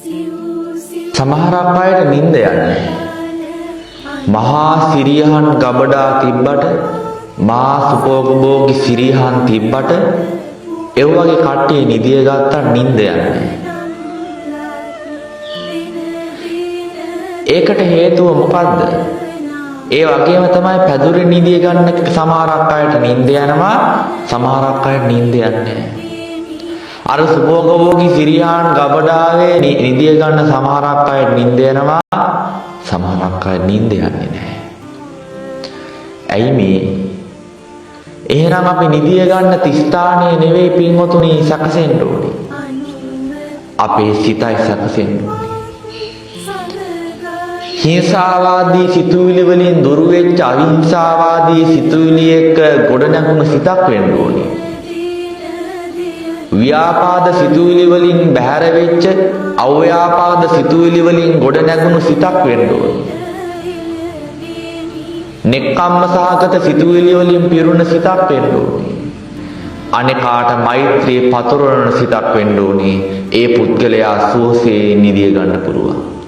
සමහරක් අයට නිින්ද යන්නේ මහා සිරියහන් ගබඩා තිබ්බට මහා සුපෝගභෝගී සිරියහන් තිබ්බට ඒ වගේ කට්ටිය නිදිය ගත්තා නිින්ද යන්නේ. ඒකට හේතුව මොකද්ද? ඒ වගේම තමයි පැදුරේ නිදිය ගන්න සමහරක් අයට නිින්ද යනවා සමහරක් අයට නිින්ද යන්නේ අර සුභෝගභෝගී සිරියාන් ගබඩාවේ නිදිය ගන්න සමහරක් අයට නිින්ද යනවා සමහරක් අයට නිින්ද යන්නේ නැහැ. ඇයි මේ? එහෙනම් අපි නිදිය ගන්න ස්ථානයේ නෙවෙයි පින්වතුනි සැකසෙන්න ඕනේ. අපේ සිතයි සැකසෙන්න ඕනේ. හිංසාවාදී සිතුවිලි වලින් දුර වෙච්ච අහිංසාවාදී සිතුවිලි එක්ක ගොඩනැගුණු සිතක් වෙන්න ඕනේ. ව්‍යාපාද සිතුවිලි වලින් බැහැර වෙච්ච අව්‍යාපාද සිතුවිලි වලින් ගොඩනැගුණු සිතක් වෙන්න ඕනේ. නෙක්ඛම්ම සහගත සිතුවිලි වලින් පිරුණ සිතක් වෙන්න ඕනේ. අනේකාට මෛත්‍රී පතුරවන සිතක් වෙන්න ඕනේ. ඒ පුද්ගලයා සුවසේ නිදිය ගන්න පුළුවන්.